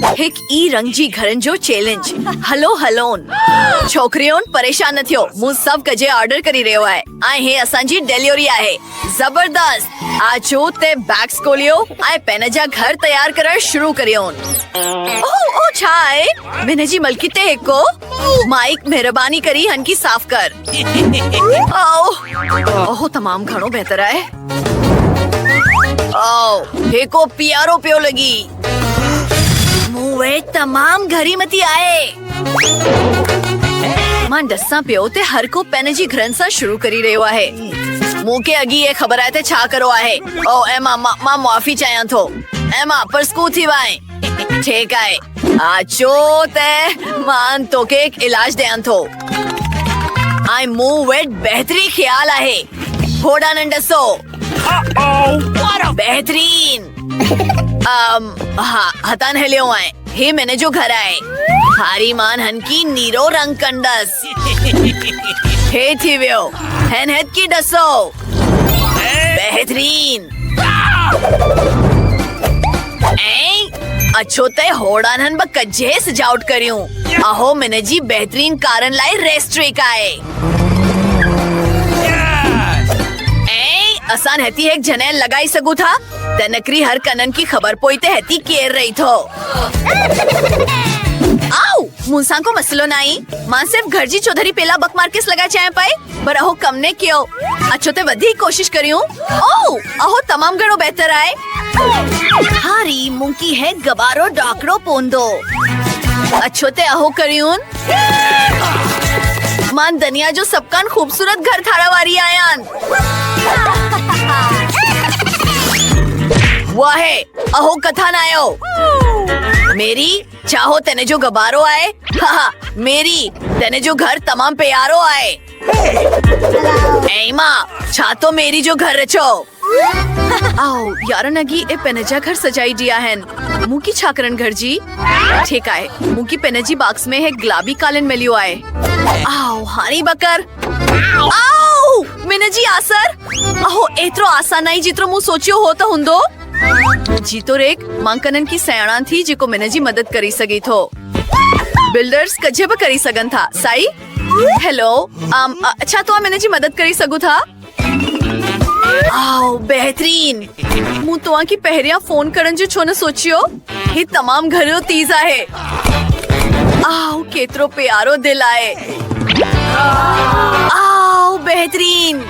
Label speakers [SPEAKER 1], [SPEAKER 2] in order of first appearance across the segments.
[SPEAKER 1] हिक ई रंगजी घरनि जो चैलेंज। हलो हलोन छोकरियोन परेशान न थियो, मूं सब कजे ऑर्डर करी रहियो आहे ऐं हे असांजी डिलीवरी आहे। जबरदस्त। आचो ते बैग्स खोलियो ऐं पेन जा घर तैयार करण शुरू करियोन। ओ छा आहे? मैंने जी मलकी ते हिको माइक मेहरबानी करी हनकी साफ़ कर। ओह तमाम घणो बेहतर आहे। हिको प्यारो पियो लगी। मुंहे तमाम घरी मती आहे। मां डस्सा पियो ते हर को पेन जी घरनि सां शुरू करी रहियो आहे। मूंखे अॻी ये ख़बर आहे ते छा करो आहे। ओ एमा मां माफ़ी चाहियां थो। एमा पर स्कू थी वाए। ठीक आहे। आचो ते मान तोखे एक इलाज ॾियां थो। आई मूं वेट बेहतरी ख्याल आहे। थोड़ा नंढसो बेहतरीन। हतान हलियो आहे। हे मैंने जो घर आहे। हारी मान हनकी नीरो रंग कंडस। हे थी वियो। हेन हेत की डसो बेहतरीन। अच्छो ते होड़ानन ब कजे सजावट करियूं। अहो मैंने जी बेहतरीन कारण लाई रेस्ट्रिक आहे। असान हेती एक जनेल लगाई सकू था ते नकरी हर कनन की खबर पोई ते हेती केर रही थो। आओ मुंसा को मसलो नहीं। मां सिर्फ घर जी चौधरी पेला बक मार्केस लगा चाहे पाए पर अहो कम ने क्यों। अच्छो ते वधी कोशिश करियूं। ओ अहो तमाम घणो बेहतर आए। हारी मुंकी है गबारो डाकरो पोंदो। अच्छो ते अहो करियूं। मान दुनिया जो सबकान खूबसूरत घर थारा वारी आयान। वाहे अहो कथा न आयो। मेरी चाहो तेने जो गबारो आए। हाँ मेरी तेने जो घर तमाम प्यारो आए। ऐ माँ छा तो मेरी जो घर रचो। आओ यार नगी ए पेनजा घर सजाई दिया है। मुकी छाकरन घर जी। ठीक है मुकी पेनजी बॉक्स में है गुलाबी कालन मिलियो आए। आओ हारी बकर। आओ मैंने जी आसर। अहो एतरो आसान नहीं जितरो मु सोचियो हो तो हुंदो। जी तो रेक मांकनन की सयाणा थी जिको मैंने जी मदद करी सगी थो। बिल्डर्स कजे ब करी सगन था साई। हेलो अच्छा तो मैंने जी मदद करी सकू था। आओ बेहतरीन। मु तो की पहरिया फोन करन जो छो न सोचियो। हे तमाम घरो तीज आहे। आओ केतरो प्यारो दिल आए। आओ बेहतरीन।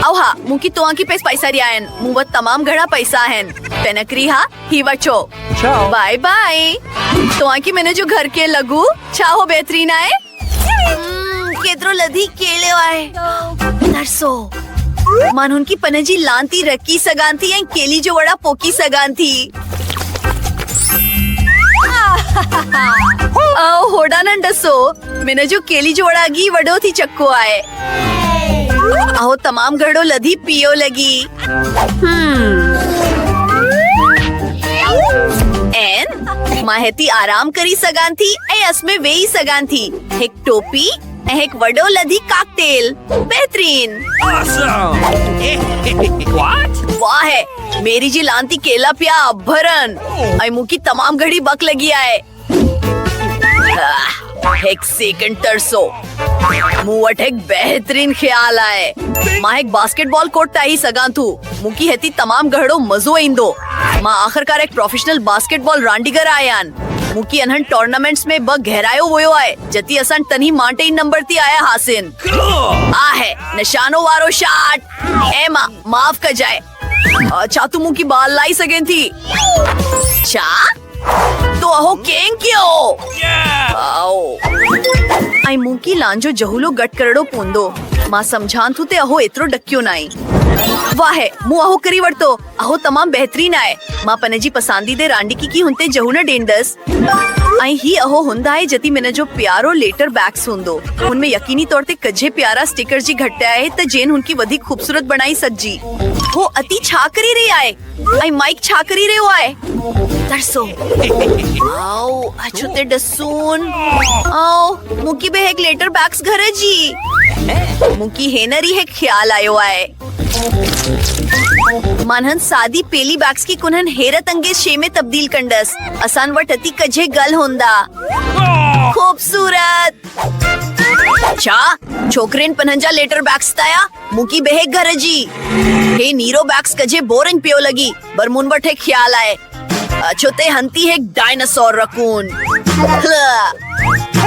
[SPEAKER 1] आओ हा मुकी तो की पैसा रिया आयन। मु व तमाम घड़ा पैसा हैं। पेनकरी हा ही वचो। Bye bye. तो की मैंने जो घर के लगू चाहो बेहतरीन आए। केतरो लधी केले आए। नरसो मान उनकी पनजी लांती रखी सगांती या केली जो वड़ा पोकी सगांती। आओ होड़ा न डसो। मैंने जो केली जो वड़ा गी वडो थी चक्को आए। आओ तमाम घड़ो लधी पियो लगी। एन माहेती आराम करी सगान थी ए असमें वेही सगान थी। एक टोपी एक वडो लधी काकटेल बेहतरीन। वाह है मेरी जी लांती केला पिया अभरन। आई मुकी तमाम घड़ी बक लगी आए। एक सेकंड तरसो मुवट एक बेहतरीन ख्याल आए। मां एक बास्केटबॉल कोर्ट ताही सगा थू। मुकी हेती तमाम घड़ो मजो इंदो। मां आखिरकार एक प्रोफेशनल बास्केटबॉल रांडीगर आयान। मुकी अनहन टूर्नामेंट्स में ब गहरायो वयो आए जती असन तनी माटे नंबर ती आया हासिन। आ है निशानो वारो शॉट। ए माफ कर जाए। अच्छा तू मुकी बाल लाई सकें थी। चा तो अहो कें क्यों। आओ आई मुकी लांजो जहुलो गट करड़ो पोंदो। मां समझान थू ते अहो एतरो डक्यो नाई। वाह मु अहो करी वरतो। अहो तमाम बेहतरीन आए। मां पनेजी पसंदीदे रांडीकी की हुंते जहुना डेंडस। आई ही अहो हुंदा है जती मैंने जो प्यारो लेटर बैग्स हुंदो। उनमें यकीनी तौर ते कजे प्यारा स्टिकर जी घट्टे आए त जेन उनकी वधी खूबसूरत बनाई सज्जी। हो अति छा करी रही आए। आई माइक छा करी रहे हो आए। तरसो आओ अछुते डसून। आओ मुकी बे एक लेटर बैग्स घरे जी। मुकी हेनरी है ख्याल आयो आए। मानहन सादी पेली बैग्स की कुनहन हेरत अंगेज शे में तब्दील कंडस असान वट अति कजे गल होंदा खूबसूरत छा छोकरेन पनहंजा लेटर बैग्स ताया मुकी बेहे गरजी हे नीरो बैग्स कजे बोरिंग पियो लगी बरमुन वट है ख्याल आए अछोते हंती है डायनासोर रकून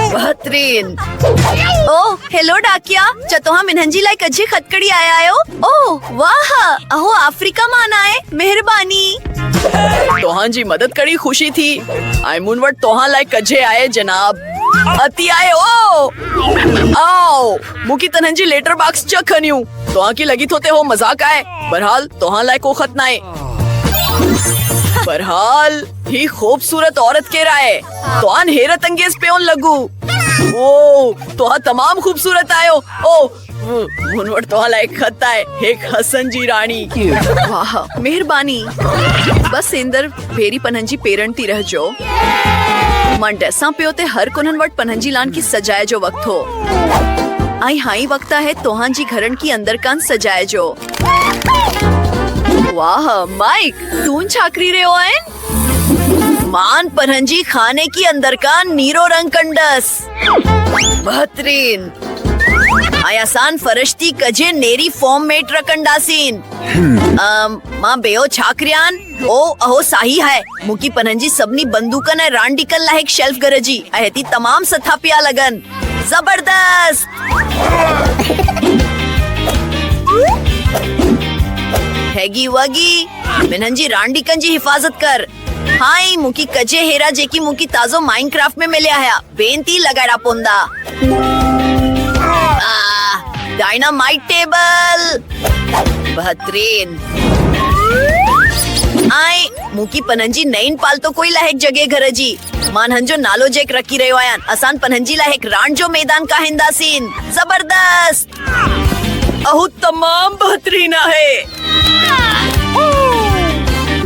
[SPEAKER 1] बेहतरीन। ओ हेलो डाकिया चतोहा मिनहंजी लाइक अच्छी खतकड़ी आया आयो। ओ वाह अहो अफ्रीका माना है मेहरबानी। तोहां जी मदद करी खुशी थी आई मुन वट तोहां लाइक कजे आए जनाब अति आए ओ आओ मुकी तनहंजी लेटर बॉक्स चेक खनियो तोहां की लगी थोते हो मजाक आए बहरहाल तोहां लाइक को खत नाए बहरहाल ही खूबसूरत औरत के राय तोहां हेरत अंगेज पे उन लगू ओ तोहां तमाम खूबसूरत आयो ओ मुनवट तोहां लाइक खत आए एक हसन जी रानी वाह मेहरबानी बस इंदर भेरी पनहंजी पेरंटी रह जो मन डेसा पे होते हर कोनन वट पनहंजी लान की सजाए जो वक्त हो आई हाई वक्ता है तोहां जी घरन की अंदर कान सजाए जो वाह माइक तून छाकरी रे हो मान पनहंजी खाने की अंदर का नीरो रंग कंडस बेहतरीन आयासान फरश्ती कजे नेरी फॉर्म मेट रकंडासीन मां बेओ छाकरियान ओ अहो साही है मुकी पनहंजी सबनी बंदूकन है रांडिकल लाइक शेल्फ गरजी अहती तमाम सथापिया लगन जबरदस्त हैगी वगी मिनहंजी रांडिकन जी हिफाजत कर हाई मुकी कजे हेरा जेकी मुकी ताजो माइनक्राफ्ट में मिलिया है बेनती लगाड़ा पोंदा डायनामाइट टेबल बेहतरीन आई मुकी पनहंजी नईन पाल तो कोई लाहेक जगह घर जी मानहंजो नालो जेक रखी रहे आयान आसान पनहंजी लाहेक रांड जो मैदान का हिंदा सीन जबरदस्त अहु तमाम बेहतरीन है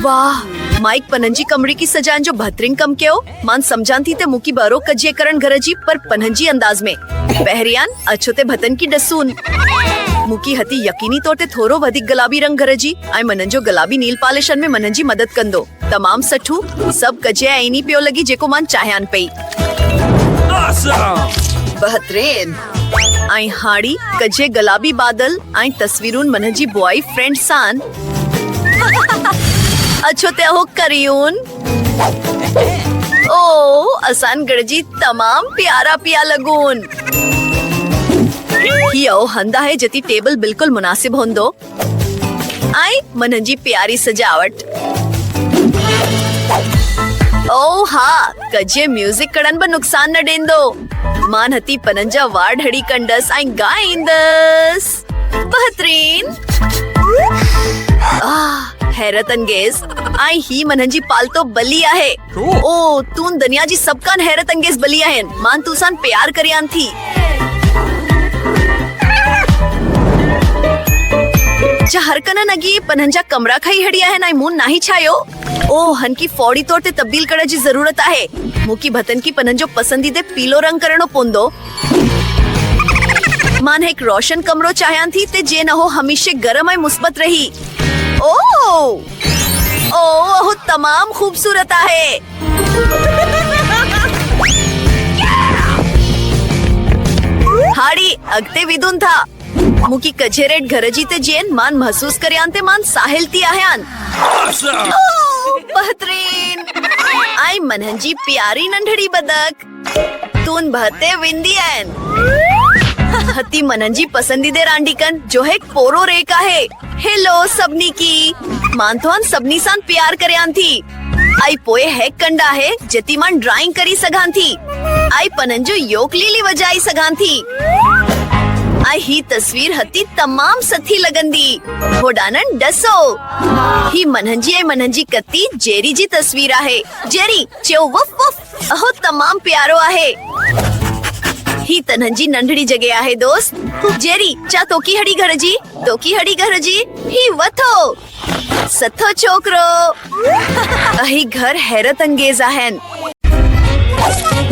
[SPEAKER 1] वाह माइक पनहंजी कमरे की सजान जो बेहतरीन कम के हो मान समझान थी ते मुकी बारो कजे करण गरजी पर पनहंजी अंदाज में बहरियान अछोते भतन की डसून मुकी हती यकीनी तौर ते थोरो वधिक गुलाबी रंग गरजी आई मनंजो गुलाबी नील पालिशन में मनंजी मदद कंदो तमाम सठू सब कजे आईनी पियो लगी जेको मान चाहयान पई बेहतरीन आई हाड़ी कजे गुलाबी बादल आई तस्वीरून मनंजी बॉय फ्रेंड सान अच्छो ते हो करियून ओ आसान गरजी तमाम प्यारा पिया लगून यो हंदा है जती टेबल बिल्कुल मुनासिब होंदो आई मनंजी प्यारी सजावट ओ हाँ कजे म्यूजिक कड़न पर नुकसान न देंदो मान हती पनंजा वार्ड हड़ी कंडस आई गाइंदस बेहतरीन हैरत अंगेज आई ही मनहंजी पालतो बलिया है ओ तून दुनिया जी सबकान हैरत अंगेज बलिया है मान तूसान प्यार करियान थी हरकना नगी पनहंजा कमरा खाई हड़िया है नाई मुन नाही छायो ओ हन की फौड़ी तौर ते तब्दील करे जी जरूरत है मुकी भतन की पनहंजो पसंदीदे पीलो रंग करणो पोंदो मान एक रोशन कमरो चाहयान थी ते जे न हो हमेशा गरम है मुस्बत रही ओ ओ तमाम खूबसूरत है हाड़ी अगते विदुन था मुकी कजेरेट घरजी ते जेन मान महसूस करयान ते मान साहिल ती आह्यान बेहतरीन आई मनहंजी प्यारी नंढड़ी बदक तून बहते विंदियन हती मनंजी पसंदीदे रांडीकन जो है पोरो रेका है हेलो सबनी की मानथोन सबनी सान प्यार करयान थी आई पोए हैक कंडा है जतीमान ड्राइंग करी सगान थी आई पनंजो योकलीली वजाई सगान थी आई ही तस्वीर हती तमाम सथी लगंदी होडानन डसो ही मनहंजी आई मनहंजी कत्ती जेरी जी तस्वीर है जेरी चो वफ वफ अहो तमाम प्यारो आहे ही तनहंजी नंढड़ी जगह आहे दोस्त जेरी चा तोकी हड़ी घर जी ही वथो सथो छोकरो अही घर हैरत अंगेज आहन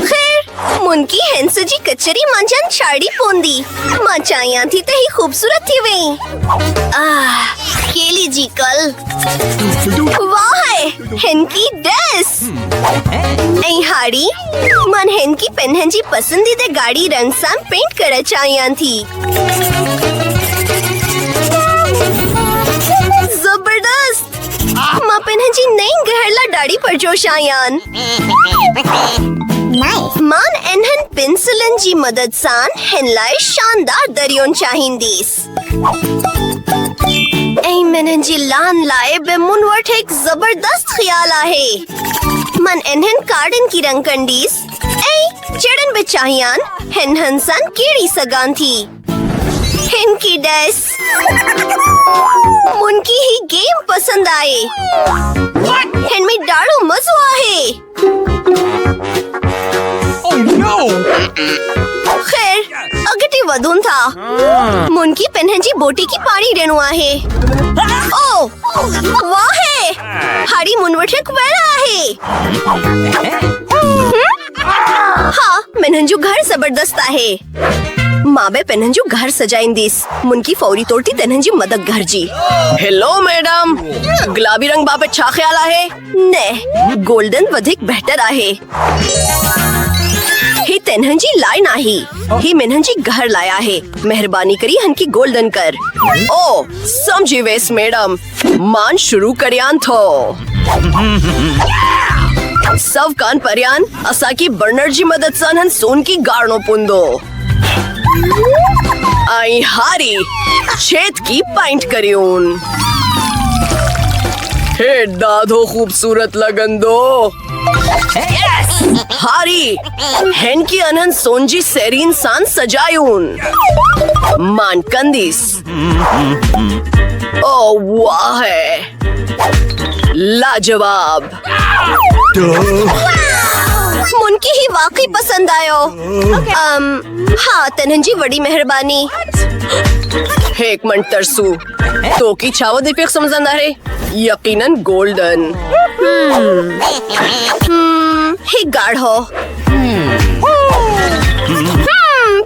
[SPEAKER 1] खैर
[SPEAKER 2] मुनकी हेंसजी कचरी मंजन साड़ी पोंदी मां चाया थी ते ही खूबसूरत थी वही केली जी कल वाह हेनकी ड्रेस ऐं हाड़ी मन हेनकी पेन्हजी पसंदीदा गाड़ी रंग सां पेंट कर चाया थी जबरदस्त मां पेन्हजी नई गहरला दाढ़ी पर जोश आयान मान एनहन पेंसिलन जी मदद सां हेनलाए शानदार दरियोन चाहींदीस ऐं मैंने जी लान लाए बे मुन वट एक जबरदस्त ख्याल आहे मन एनहन कार्डन की रंग कंडीस ऐं चढ़न बे चाहियान हेनहन सां केड़ी सगान थी हेनकी ड्रेस मुनकी ही गेम पसंद आए हेन में डाड़ो मजो आहे खैर अगटे वधून था मुनकी पेन्हजी बोटी की पानी रेणु आहे ओ वाह हाड़ी मुनवठक वेला आहे हाँ मेनहंजू घर जबरदस्त आहे माबे पेन्हंजू घर सजाइंदीस मुनकी फौरी तोड़ती तेन्हंजी मदद घर जी हेलो मैडम गुलाबी रंग बाबे छा ख्याल आहे ने गोल्डन वधिक बेहतर आहे ही तेन्हंजी लाइन आही ही मेन्हंजी घर लाया है मेहरबानी करी हनकी गोल्डन कर ओ समझी वेस मैडम मान शुरू करियान थो सब कान परियान असा की बर्नर जी मदद सन हन सोन की गाड़नो पुंदो आई हारी छेद की पाइंट करियून हे दादो खूबसूरत लगन दो हारी हेन की अनहन सोनजी सेरीन सान सजायून मान कंदीस ओ वाह लाजवाब मुनकी ही वाकई पसंद आयो हाँ तनंजी बड़ी मेहरबानी एक मिनट तरसू तो की छावो दीपक समझंदा है यकीनन गोल्डन ही गाढ़ो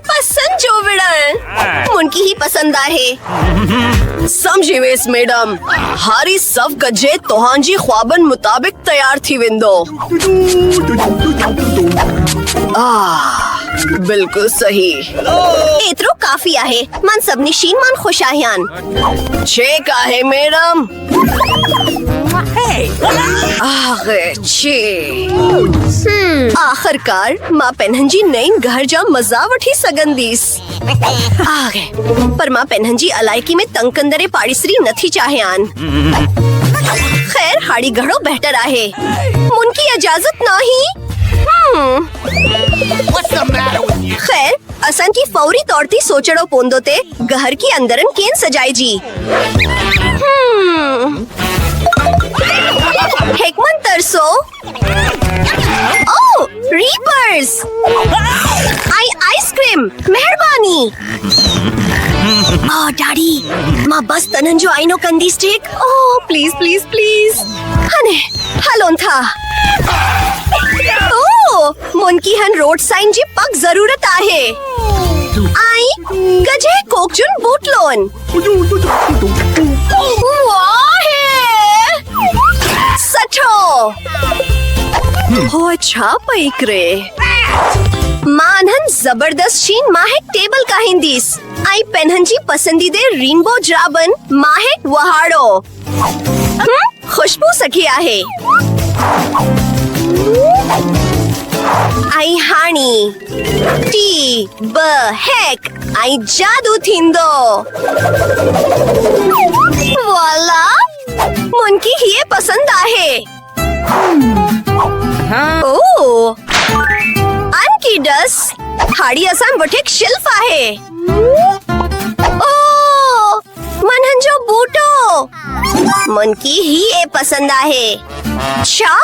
[SPEAKER 2] पसंद जो विड़न मुनकी ही पसंद आहे समझी वेस मैडम हारी सब गजे तोहांजी ख्वाबन मुताबिक तैयार थी विंदो बिल्कुल सही एतरो काफी आहे मन सबनी शीन मान खुश आहियान छे काहे मैडम आखिरकार मां पेन्हंजी नई घर जा मजा वठी सगंदीस आगे पर मां पेन्हंजी अलायकी में तंकंदरे पाड़ीसरी नथी चाहेयान खैर हाड़ी घड़ो बेहतर आहे मुनकी इजाजत नहीं खैर असन की फौरी तौर ती सोचड़ो पोंदो ते घर की अंदरन केन सजाई जी हेकमन तरसो ओ रीपर्स आइसक्रीम मेहरबानी डैडी मां बस तनन जो आइनो कंदी स्टिक ओ प्लीज प्लीज प्लीज हने हलोन था ओ मुनकी हन रोड साइन जी पक जरूरत आहे आई गजे कोकजुन बूटलोन सठो हो अच्छा पैकरे मानहन जबरदस्त शीन माहेक टेबल का हिंदीस आई पेन्हंजी पसंदीदे रेनबो ड्राबन माहेक वहाड़ो खुशबू सखी आहे आई हानी टी ब हेक आई जादू थींदो वाला मुनकी ही पसंद आहे ओ अनकी डस हाड़ी असान वठेक शिल्फ आहे ओ मनहंजो बूटो मुनकी ही ये पसंद आहे छा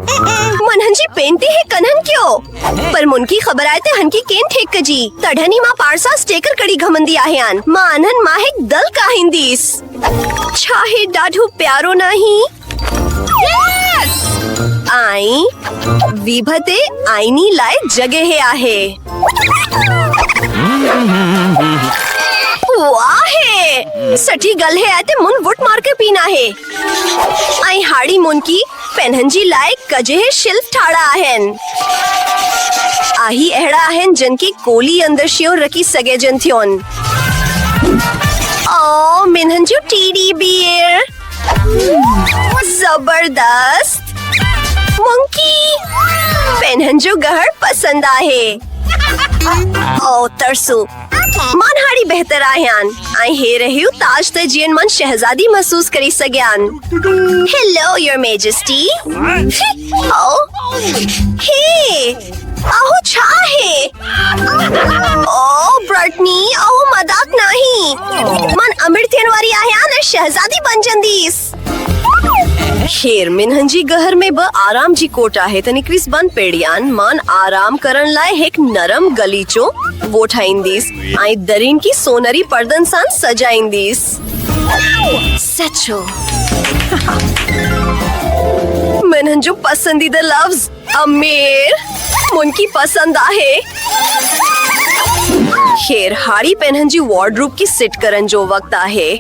[SPEAKER 2] मनहंजी पेंटी है कन्हन क्यों पर मुनकी खबर आए थे हनकी केन ठेक कजी तढ़नी मां पारसा स्टेकर कड़ी घमंदी आहेयान मां अनहन माहेक दल का हिंदीस छाहे डाढो प्यारो नहीं आई विभते आईनी लाय जगे आहे वाहे सठी गल है आते मुन वुट मार के पीना है आई हाड़ी मुन की पेनहंजी लाय कजे है शिल्फ ठाड़ा आहन आही एहड़ा आहन जन की कोली अंदर शियो रखी सगे जन थियोन ओ मिनहंजू टीडी बियर जबरदस्त मंकी पेनहंजू गहर पसंद आहे ओ तरसू मानहाड़ी बेहतर आह्यान आई हे रहियो ताज ते जीवन मन शहजादी महसूस करी सग्यान हेलो योर मेजेस्टी ओ हे आहो छा है ओ ब्रटनी ओ मजाक नहीं मन अमृत थियनवारी आह्यान शहजादी बन जंदीस खेर मिनहंजी गहर में ब आराम जी कोटा है तनी क्रिस बन पेड़ियान मान आराम करन लाए एक नरम गलीचो वो ठाइंदीस आई दरीन की सोनरी पर्दन सान सजाइंदीस सचो मिनहंजो पसंदीदा लफ्ज अमीर मुनकी पसंद आहे खेर हाड़ी पेनहंजी वार्डरोब की सिट करन जो वक्त आहे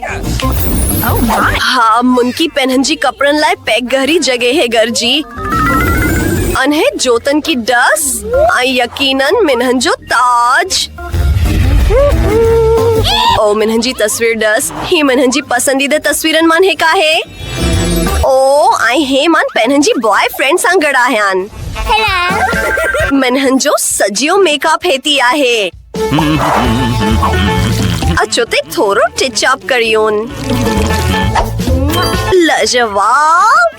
[SPEAKER 2] हाँ मुनकी पेनहंजी कपड़न लाए पैक गहरी जगह है गर्जी अनहे जोतन की डस आई यकीनन मिनहंजो ताज ओ मिनहंजी तस्वीर डस ही मिनहंजी पसंदीदा तस्वीरन मान है का है ओ आई हे मान पेनहंजी boyfriend Sangra Hayyan मिनहंजो सजियो makeup Haiti आहे अचोते थोरो टिचअप करियोन लाजवाब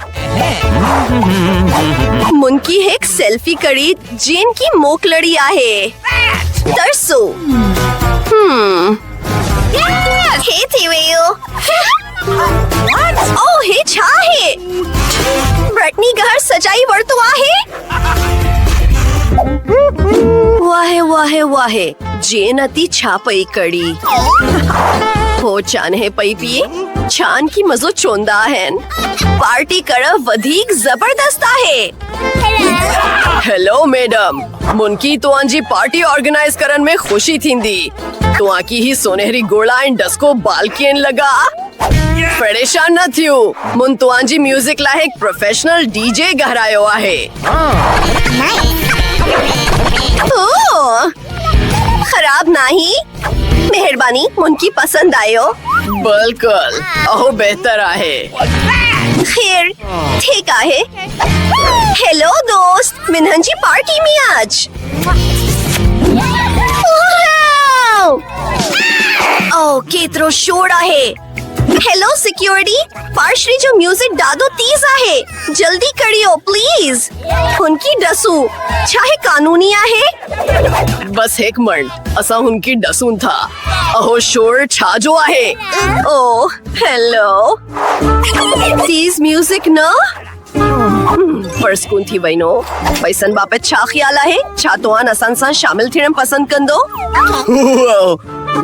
[SPEAKER 2] मुनकी एक सेल्फी कड़ी जिन की मोक लड़ी आहे तरसो हे थी वेयो ओ हे छा है ब्रटनी घर सजाई वर्तो आहे वाहे वाहे वाहे जेन अति छापई कड़ी हो चान है पई पिए छान की मजो चोंदा है पार्टी कर वधिक जबरदस्त आहे हेलो मैडम मुनकी तो अंजी पार्टी ऑर्गेनाइज करन में खुशी थींदी तो आकी ही सोनेहरी गोला इन डस्को बालकियन लगा परेशान न थियो मुन तो अंजी म्यूजिक लायक प्रोफेशनल डीजे गहरायो आहे ओ खराब नहीं मेहरबानी मुनकी पसंद आयो बिल्कुल अहो बेहतर आहे खैर ठीक आहे हेलो दोस्त मिनहंजी पार्टी में आज ओ केतरो शोर आहे हेलो सिक्योरिटी पार्शरी जो म्यूजिक दादो तीज आहे जल्दी करियो प्लीज उनकी डसू चाहे कानूनी आहे बस एक मिनट असा उनकी डसून था अहो शोर छाजो आहे ओ हेलो तीज म्यूजिक न परस्कून थी बहनो पैसन बापे छा ख्याल आहे छा तो आन असन सा शामिल थियण पसंद कंदो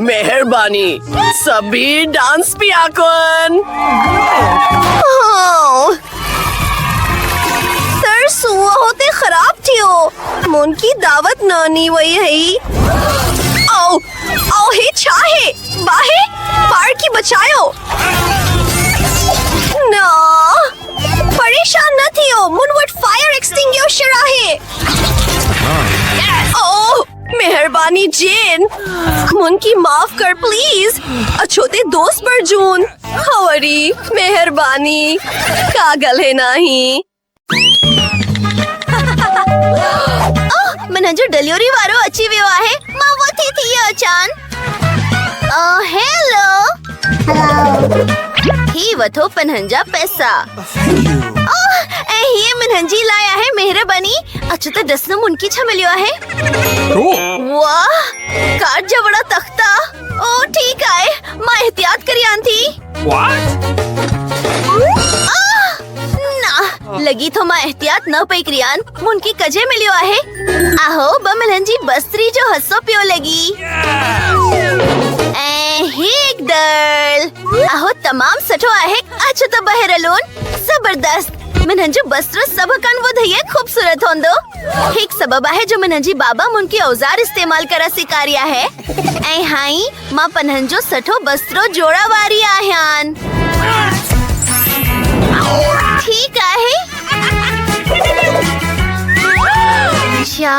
[SPEAKER 2] मेहरबानी सभी डांस पिया कोन सर सुआ होते खराब थियो मुन की दावत नानी वही है ओ ओ हे चाहे बाहे पार की बचायो ना परेशान न थियो मुनवट फायर एक्सटिंग्विशर आहे ओ मेहरबानी जेन मुन की माफ कर प्लीज अछोते दोस्त पर जून हवरी मेहरबानी कागल है नहीं मनंजो डिलीवरी वारो अची वियो आहे मां वो थी अचान हेलो ही वठो पनहंजा पैसा ये मनहंजी लाया है मेहरबानी अच्छा तो दसनो मुनकी छा मिलियो है वाह काट जवड़ा तख्ता ओ ठीक है मां एहतियात करी आंथी ना लगी तो मां एहतियात न पई क्रियान मुनकी कजे मिलियो है आहो ब मनहंजी बस्त्री जो हसो पियो लगी हिकदल आहो तमाम सठो आहे अच्छा तो बहरलोन जबरदस्त मनहंजो बस्त्रो सब कान वो धैया खूबसूरत होंदो। एक सबब आहे जो मनहंजी बाबा मुनकी औजार इस्तेमाल करा सिकारिया है। ऐं हाई मां पनहंजो सठो बस्त्रो जोड़ा वारी आह्यान। ठीक आहे। क्या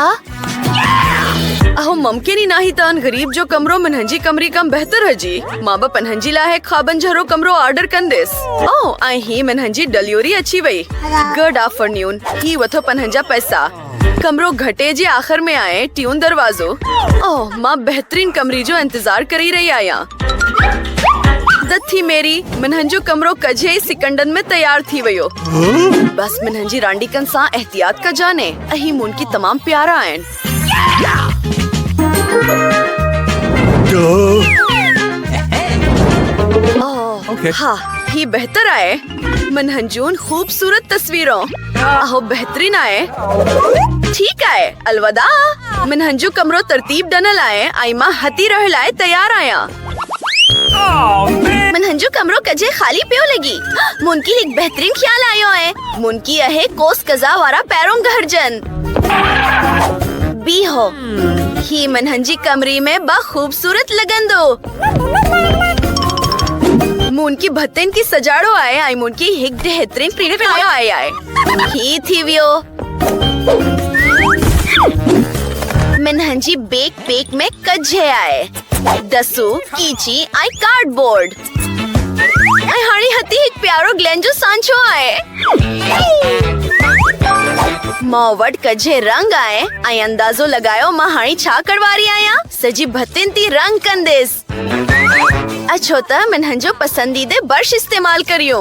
[SPEAKER 1] अहो मुमकिन ही नाही तान गरीब जो कमरो मनहंजी कमरी कम बेहतर है जी। मां बा पनहंजी ला है खाबन झरो कमरो ऑर्डर कंदेस। ओ आई ही मनहंजी डलियोरी अच्छी वई। गुड आफ्टरनून ही वथो पनहंजा पैसा कमरो घटे जी आखिर में आए ट्यून दरवाजो। ओह मां बेहतरीन कमरी जो इंतजार करी रही आया। दत्थी मेरी मनहंजो कमरो कजे सिकंडन में तैयार थी वयो। बस मनहंजी रांडीकन सा एहतियात का जाने अही मुन की तमाम प्यारा आयन।
[SPEAKER 3] Okay.
[SPEAKER 1] हाँ ही बेहतर आए मनहंजून खूबसूरत तस्वीरों। आहो बेहतरीन आए। ठीक आए अलविदा। मनहंजू कमरो तरतीब डनल आए आईमा हती रह लाए तैयार आया। मनहंजू कमरो कजे खाली पियो लगी। मुनकी एक बेहतरीन ख्याल आयो है। मुनकी अहे कोस कजा वारा पैरों घरजन भी हो ही मनहंजी कमरी में बा खूबसूरत लगन दो। मुन की भत्तेन की सजाड़ो आए आई मुन की एक बेहतरीन प्रिंट आए ही थी वियो। मनहंजी बेक में कजे आए दसू कीची आई कार्डबोर्ड आई हाड़ी हती एक प्यारो ग्लेंजो सांचो आए। मोवट कजे रंग आए आई अंदाजो लगायो महाणी छा करवारी आया सजी भत्तिन ती रंग कंदेस। अछोता मनहंजो पसंदीदे ब्रश इस्तेमाल करियो।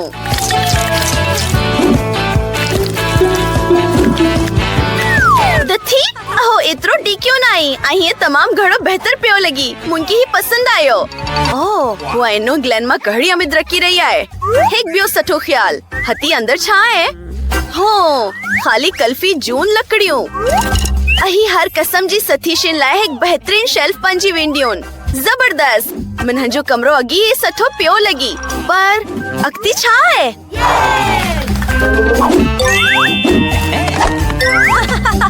[SPEAKER 1] दथी अहो इतरो डी क्यों नाई आई ये तमाम घड़ो बेहतर पियो लगी मुनकी ही पसंद आयो। ओह वो एनो ग्लेन मा कहड़ी अमिद रखी रही आए। एक बियो सठो ख्याल हती अंदर छाए हो खाली कल्फी जून लकड़ियों। अही हर कसम जी सतीशिन लाए एक बेहतरीन शेल्फ पंजी विंडियोन जबरदस्त। मनहंजो कमरो अगी ये सठो पियो लगी पर अक्ति छाए।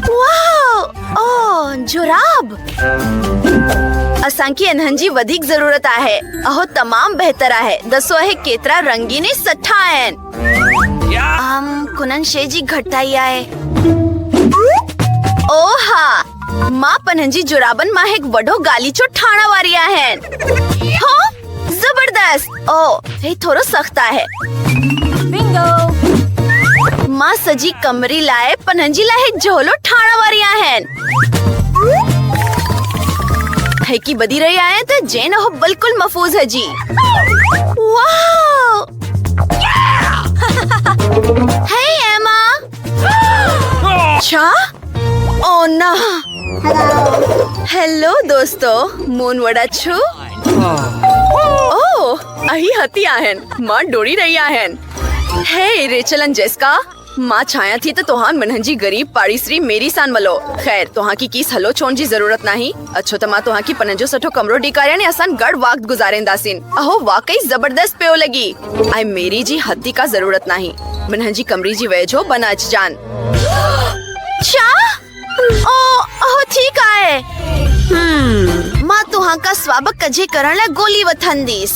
[SPEAKER 1] वाओ ओ जुराब असांकी अनहंजी वधिक जरूरत आहे। अहो तमाम बेहतर आहे दसो आहे केतरा रंगीन सठा आहिन। कुनन शेजी घटाई आए। ओ हा मां पनहंजी जुराबन मां एक वडो गालीचो ठाणा वारी आहिन। हो जबरदस्त। ओ हे थोरो सख्त आहे। बिंगो मां सजी कमरी लाए पनहंजी लाए झोलो ठाणा वारी आहिन। है की बदी रही आए तो जेन हो बिल्कुल महफूज है जी। वाओ हे एमा अच्छा ओ ना हेलो दोस्तों मून वड़ा छु। ओ अही हती आहन मां डोरी रही आहन। हे रेचलन जेस्का मां छाया थी तो तोहान मनहंजी गरीब पाड़ीसरी मेरी सान मलो। खैर तोहां की कीस हलो छोन जी जरूरत नहीं। अच्छो तो मां तोहां की पनंजो सठो कमरो डिकारिया ने आसान गड़ वक्त गुजारेंदासीन। अहो वाकई जबरदस्त पियो लगी आई मेरी जी हत्ती का जरूरत नहीं। मनहंजी कमरी जी वेजो बनाच जान चा ओ ठीक आए। मां तोहां का स्वागत कजे करण ला गोली वथंदीस।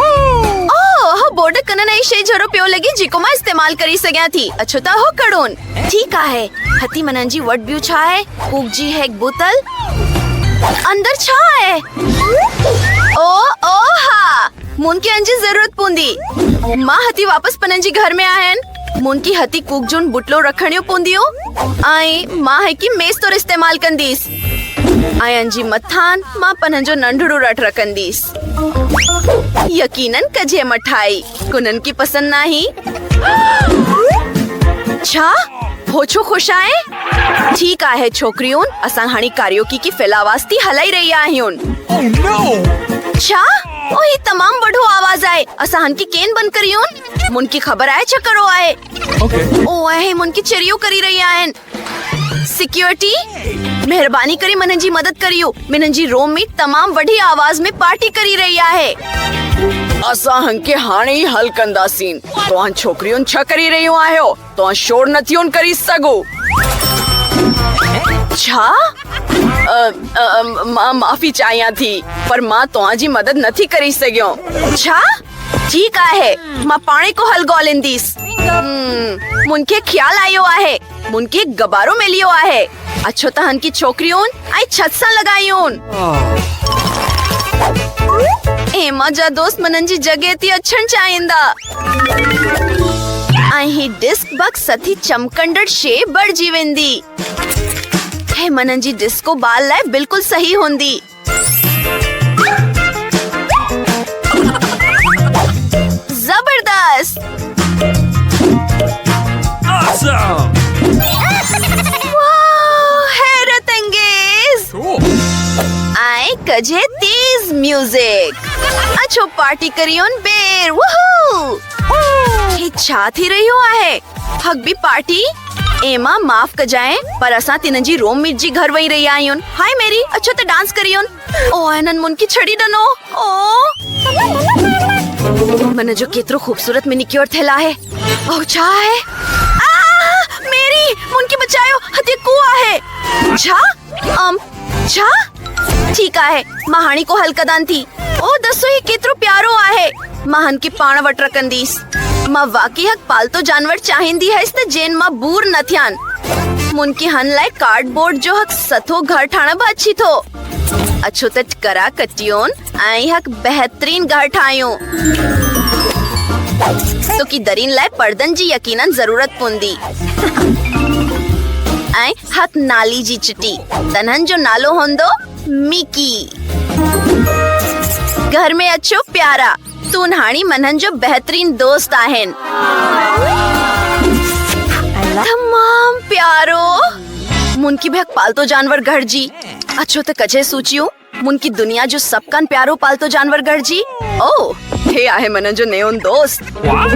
[SPEAKER 1] ओह बोर्ड कनन आई शे झरो पियो लगी जिको मां इस्तेमाल करी सग्या थी। अच्छो ता हो कड़ोन ठीक आहे। हती मनंजी वट ब्यू छा है कूक जी है एक बोतल अंदर छा है। ओ हा मुन की अंजी जरूरत पूंदी। मां हती वापस पनंजी घर में आहन। मुन की हती कूक जोन बुटलो रखणियो पूंदियो आई मां है की मेस तोर इस्तेमाल कंदीस। आई अंजी मथान मां पनंजो नंढड़ो रट रखंदीस। यकीनन कजे मठाई कुनन की पसंद नहीं। छा होछो खुश आए। ठीक आहे छोकरियों असां हाणी कारियोकी की फिलावास्ती हलाई रही आहियूं। छा ओ ही तमाम बड़ो आवाज आए असां हन की केन बंद करियूं। मुन की खबर आए चकरो आए। ओ आहे मुन की चरियो करी रही आहिन। सिक्योरिटी मेहरबानी करी मनंजी मदद करियो। मनंजी रोम में तमाम वडी आवाज में पार्टी करी रही आहे। असां हंके हाणे ई हल कंदासीं। तव्हां छोकिरियुनि छा करी रहियूं आहियो? तव्हां शोर नथियूं करी सघो। छा? मां माफ़ी चाहियां थी, पर मां तव्हांजी मदद नथी करी सघियो। छा? ठीकु आहे, मां पाणे को हल ॻोल्हींदीसि। मुनखे ख्याल आयो आहे, मुनखे गबारो मिलियो आहे। अच्छो त हन की छोकिरियुनि ऐं छत सां लॻायूं। एमा जा दोस्त मनन जी जॻह ते अचण चाहींदा। ऐं ही डिस्क बक्स सथी चमकंदड़ शइ बणिजी वेंदी। हे मनन जी डिस्को बाल लाइ बिल्कुल सही हूंदी। जबरदस्त! हैरत अंगेज! आई कजे तेज म्यूजिक। अच्छो पार्टी करियोन बेर। वूहू! ही छा थी रहियो आहे? हक बि पार्टी? एमा माफ कजाए, पर असां तिन जी रोम मीट जी घर वही रही आयूं। हाय मेरी, अच्छो त डांस करियोन। ओ एनन मुन की छड़ी डनो। ओ मन जो केतरो खूबसूरत मिनीक्योर थेला है। ओ छा है? मेरी मुन की बचायो, हते कुआ है। छा? छा? ठीक आहे, मां हाणी को हल कदान थी। ओ दसो ही केतरो प्यारो आहे। मां हन की पाण वट रखंदीस। मां वाकई हक पालतो जानवर चाहींदी है त जेन मां बूर न थियान। मुनकी हन लाइ कार्डबोर्ड जो हक सथो घर ठाणा भी अच्छी थो। अच्छो त करा कटियोन ऐं हक बेहतरीन घर ठाहियूं। तो की दरीन लाइ पर्दन जी यकीनन जरूरत पवंदी। ऐं हक नाली जी चिटी, तन्हन जो नालो होंदो मिकी। घर में अच्छो प्यारा तू हाणी मनन जो बेहतरीन दोस्त आहिन। तमाम प्यारो मुनकी भी पालतो जानवर घर जी। अच्छो त कजे सूचियो मुनकी दुनिया जो सबकन प्यारो पालतो जानवर घर जी। ओ हे आहे मनन जो नयो दोस्त।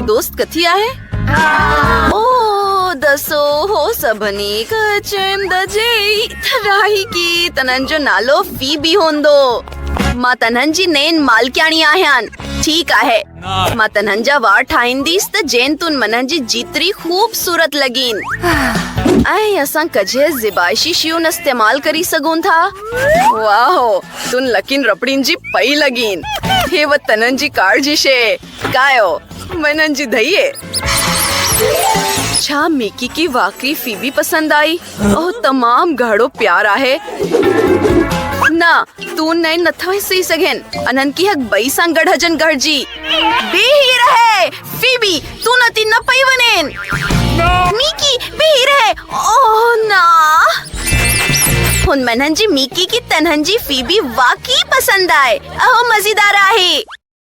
[SPEAKER 1] दोस्त कथी आहे? ओ दसो हो सबनी कचंद जे थराही की तनन जो नालो फीबी होंदो। मां तन्हन जी नेन मालकियाणी आहियान। ठीक आहे, मां तन्हन जा वार ठाहींदीस त जेन तुन मनन जी जीतरी खूबसूरत लॻीन। ऐं असां कजे ज़िबाइशी शयूं इस्तेमाल करी सघूं था। वाहो, तुन लकीन रपड़ीन जी पई लॻीन। हे व तनन जी कार जी शे कायो मनन जी धइए। छा मिकी की वाकई फीबी पसंद आई? ओह तमाम घड़ो प्यार आहे। ना तू नहीं नथो सी सघेन। अनन की हक बई सां गढ़जन गढ़जी। बेही रहे फीबी, तू नती न पई वनेन। मिकी बेही रहे। ओह ना, हुन मनन जी मिकी की तन्हन जी फीबी वाकई पसंद आए। अहो मजेदार आहे।